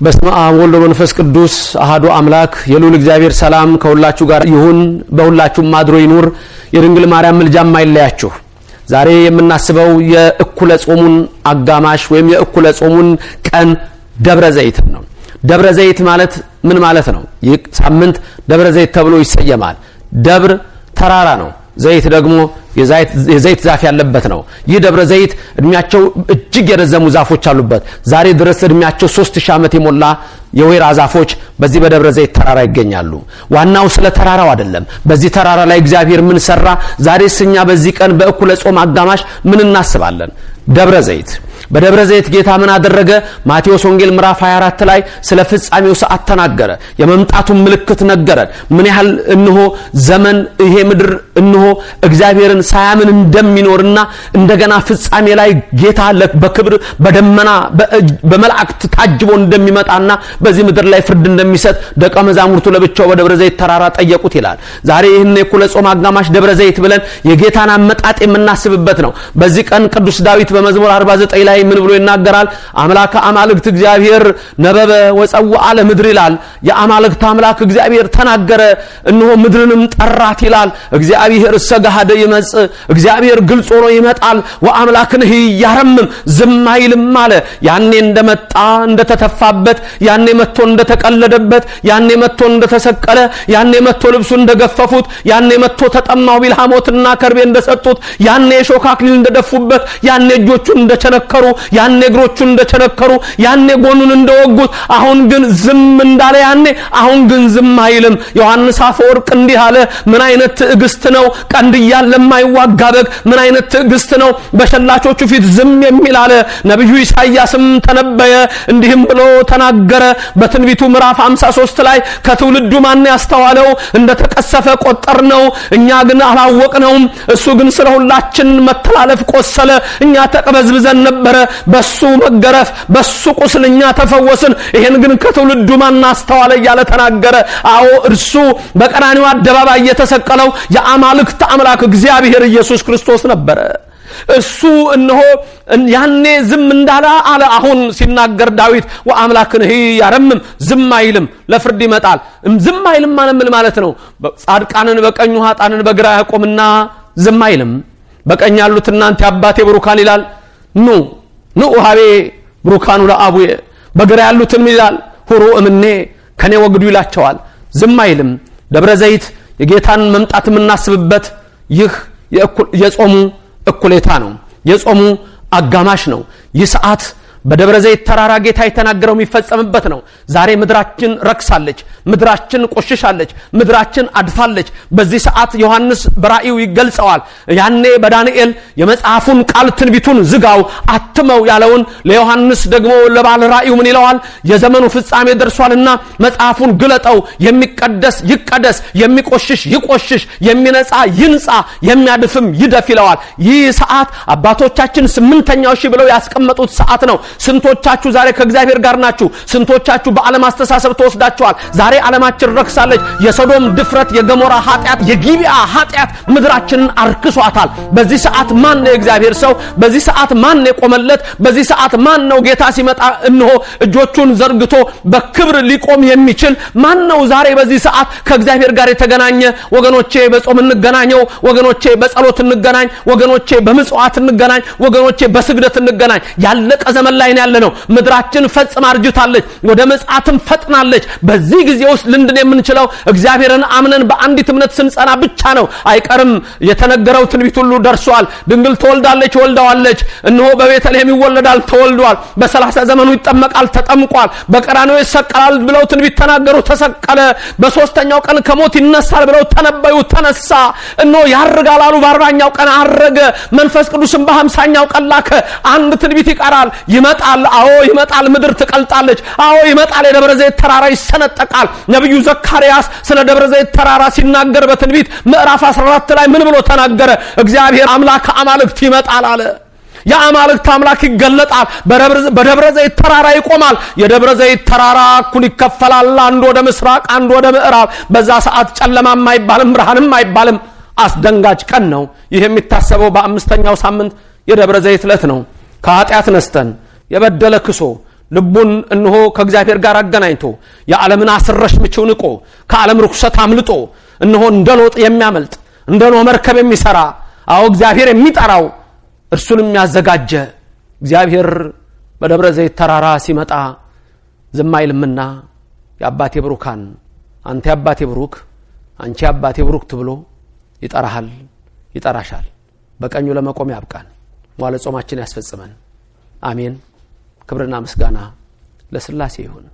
በስመ አብ ወወልድ ወመንፈስ ቅዱስ አሐዱ አምላክ የልዑል እግዚአብሔር ሰላም ከሁላችሁ ጋር ይሁን በሁላችሁም አድሮ ይኑር የድንግል ማርያም ምልጃም አይለያችሁ። ዛሬ የምናስበው የእኩለ ጾሙን አጋማሽ ወይም የእኩለ ጾሙን ቀን ደብረ ዘይት ነው። ደብረ ዘይት ማለት ምን ማለት ነው? ይህ ሳምንት ደብረ ዘይት ተብሎ ይሰየማል። ደብር ተራራ ነው፣ ዘይት ደግሞ የዘይት ዛፍ ያለበት ነው። ይህ ደብረ ዘይት እድሜያቸው እጅግ የረዘሙ ዛፎች አሉበት። ዛሬ ድረስ እድሜያቸው 3000 ዓመት የሞላ የወይራ ዛፎች በዚህ በደብረ ዘይት ተራራ ይገኛሉ። ዋናው ስለ ተራራው አይደለም። በዚህ ተራራ ላይ እግዚአብሔር ምን ሰራ? ዛሬስ እኛ በዚህ ቀን በእኩለ ጾም አጋማሽ ምን እናስባለን? ደብረ ዘይት። በደብረ ዘይት ጌታ ምን አደረገ? ማቴዎስ ወንጌል ምዕራፍ 24 ላይ ስለ ፍጻሜው ሰዓት ተናገረ። የመምጣቱን ምልክት ነገረን። ምን ያህል እንሆ ዘመን ይሄ ምድር እንሆ እግዚአብሔርን ሳያምን እንደሚኖርና እንደገና ፍጻሜ ላይ ጌታ በክብር በደመና በመላእክት ታጅቦ እንደሚመጣና በዚህ ምድር ላይ ፍርድ እንደሚሰጥ ደቀ መዛሙርቱ ለብቻው በደብረ ዘይት ተራራ ጠየቁት ይላል። ዛሬ ይህን የእኩለ ጾም አጋማሽ ደብረ ዘይት ብለን የጌታን አመጣጥ የምናስብበት ነው። በዚህ ቀን ቅዱስ ዳዊት በመዝሙር 49 ላይ ምን ብሎ ይናገራል? አምላከ አማልክት እግዚአብሔር ነበበ ወጸውዐ ለምድር ይላል። የአማልክት አምላክ እግዚአብሔር ተናገረ እነሆ ምድርንም ጠራት ይላል። እግዚአብሔር ሰጋሃደ ይመጽእ፣ እግዚአብሔር ግልጽ ሆኖ ይመጣል። ወአምላክን ያረምም ዝም አይልም አለ። ያኔ እንደመጣ እንደተተፋበት፣ ያኔ መጥቶ እንደተቀለደበት፣ ያኔ መጥቶ እንደተሰቀለ፣ ያኔ መጥቶ ልብሱ እንደገፈፉት፣ ያኔ መጥቶ ተጠማው ቢል ሐሞትና ከርቤ እንደሰጡት፣ ያኔ የሾህ አክሊል እንደደፉበት፣ ያኔ እጆቹን እንደቸነከሩ፣ ያኔ እግሮቹን እንደቸነከሩ፣ ያኔ ጎኑን እንደወጉት፣ አሁን ግን ዝም እንዳለ ያኔ አሁን ግን ዝም አይልም። ዮሐንስ አፈወርቅ እንዲህ አለ። ምን አይነት ትዕግስት ነው! ቀንድ እያለ የማይዋጋ በግ ምን አይነት ትዕግስት ነው! በሸላቾቹ ፊት ዝም የሚል አለ። ነብዩ ኢሳይያስም ተነበየ እንዲህም ብሎ ተናገረ በትንቢቱ ምዕራፍ 53 ላይ ከትውልዱ ማን ያስተዋለው? እንደተቀሰፈ ቆጠርነው እኛ ግን አላወቅነውም። እሱ ግን ስለ ሁላችን መተላለፍ ቆሰለ፣ እኛ ተቀበዝብዘን ነበረ፣ በሱ መገረፍ በሱ ቁስል እኛ ተፈወስን። ይሄን ግን ከትውልዱ ማን አስተዋለ እያለ ተናገረ። አዎ እርሱ በቀራንዮ አደባባይ የተሰቀለው የአማልክት አምላክ እግዚአብሔር ኢየሱስ ክርስቶስ ነበረ። እሱ እነሆ ያኔ ዝም እንዳለ አለ። አሁን ሲናገር ዳዊት ወአምላክን ያረምም ዝም አይልም፣ ለፍርድ ይመጣል። ዝም አይልም ማለት ነው ጻድቃንን በቀኙ ኃጥአንን በግራ ያቆምና ዝም አይልም። በቀኝ ያሉት እናንተ አባቴ ብሩካን ይላል፣ ኑ ሀቤ ብሩካኑ ለአቡዬ። በግራ ያሉትም ይላል ሁሩ እምኔ ከኔ ወግዱ ይላቸዋል። ዝም አይልም። ደብረ ዘይት የጌታን መምጣት የምናስብበት ይህ የጾሙ እኩሌታ ነው። የጾሙ አጋማሽ ነው። ይህ ሰዓት በደብረ ዘይት ተራራ ጌታ የተናገረው የሚፈጸምበት ነው። ዛሬ ምድራችን ረክሳለች፣ ምድራችን ቆሽሻለች፣ ምድራችን አድፋለች። በዚህ ሰዓት ዮሐንስ በራእዩ ይገልጸዋል። ያኔ በዳንኤል የመጽሐፉን ቃል ትንቢቱን ዝጋው አትመው ያለውን ለዮሐንስ ደግሞ ለባለ ራእዩ ምን ይለዋል? የዘመኑ ፍጻሜ ደርሷልና መጽሐፉን ግለጠው፣ የሚቀደስ ይቀደስ፣ የሚቆሽሽ ይቆሽሽ፣ የሚነጻ ይንጻ፣ የሚያድፍም ይደፍ ይለዋል። ይህ ሰዓት አባቶቻችን 8ኛው ሺህ ብለው ያስቀመጡት ሰዓት ነው። ስንቶቻችሁ ዛሬ ከእግዚአብሔር ጋር ናችሁ? ስንቶቻችሁ በዓለም አስተሳሰብ ተወስዳችኋል? ዛሬ ዓለማችን ረክሳለች። የሶዶም ድፍረት፣ የገሞራ ኃጢአት፣ የጊብዓ ኃጢአት ምድራችንን አርክሷታል። በዚህ ሰዓት ማን ነው የእግዚአብሔር ሰው? በዚህ ሰዓት ማን ነው የቆመለት? በዚህ ሰዓት ማን ነው ጌታ ሲመጣ እነሆ እጆቹን ዘርግቶ በክብር ሊቆም የሚችል ማን ነው? ዛሬ በዚህ ሰዓት ከእግዚአብሔር ጋር የተገናኘ ወገኖቼ በጾም እንገናኘው፣ ወገኖቼ በጸሎት እንገናኝ፣ ወገኖቼ በምጽዋት እንገናኝ፣ ወገኖቼ በስግደት እንገናኝ። ያለቀ ዘመን ላይ ያለነው ምድራችን ፈጽማ አርጅታለች፣ ወደ መጽአትም ፈጥናለች። በዚህ ጊዜ ውስጥ ልንድን የምንችለው እግዚአብሔርን አምነን በአንዲት እምነት ስንጸና ብቻ ነው። አይቀርም የተነገረው ትንቢት ሁሉ ደርሷል። ድንግል ትወልዳለች፣ ወልዳዋለች። እነሆ በቤተልሔም ይወለዳል፣ ተወልዷል። በ30 ዘመኑ ይጠመቃል፣ ተጠምቋል። በቀራንዮ ይሰቀላል ብለው ትንቢት ተናገሩ፣ ተሰቀለ። በ3ኛው ቀን ከሞት ይነሳል ብለው ተነበዩ፣ ተነሳ። እነሆ ያርጋል አሉ፣ በ40ኛው ቀን አረገ። መንፈስ ቅዱስም በ50ኛው ቀን ላከ። አንድ ትንቢት ይቀራል። ይመጣል። አዎ ይመጣል። ምድር ትቀልጣለች። አዎ ይመጣል። የደብረ ዘይት ተራራ ይሰነጠቃል። ነብዩ ዘካርያስ ስለ ደብረ ዘይት ተራራ ሲናገር በትንቢት ምዕራፍ 14 ላይ ምን ብሎ ተናገረ? እግዚአብሔር አምላክ አማልክት ይመጣል አለ። የአማልክት አምላክ ይገለጣል። በደብረ ዘይት ተራራ ይቆማል። የደብረ ዘይት ተራራ እኩል ይከፈላል። አንዱ ወደ ምስራቅ፣ አንዱ ወደ ምዕራብ። በዛ ሰዓት ጨለማም አይባልም፣ ብርሃንም አይባልም። አስደንጋጭ ቀን ነው። ይህ የሚታሰበው በ5ኛው ሳምንት የደብረ ዘይት ዕለት ነው። ከኃጢአት ነስተን የበደለ ክሶ ልቡን እንሆ ከእግዚአብሔር ጋር አገናኝቶ የዓለምን አስረሽ ምቹ ንቆ ከዓለም ርኩሰት አምልጦ እንሆ እንደሎጥ የሚያመልጥ እንደኖ መርከብ የሚሰራ አው እግዚአብሔር የሚጠራው እርሱንም ያዘጋጀ እግዚአብሔር በደብረ ዘይት ተራራ ሲመጣ ዘማይልምና ያባቴ ብሩካን አንተ ያባቴ ብሩክ አንቺ ያባቴ ብሩክ ተብሎ ይጠራሃል ይጠራሻል በቀኙ ለመቆም ያብቃን ዋለ ጾማችን ያስፈጽመን አሜን ክብርና ምስጋና ለሥላሴ ይሁን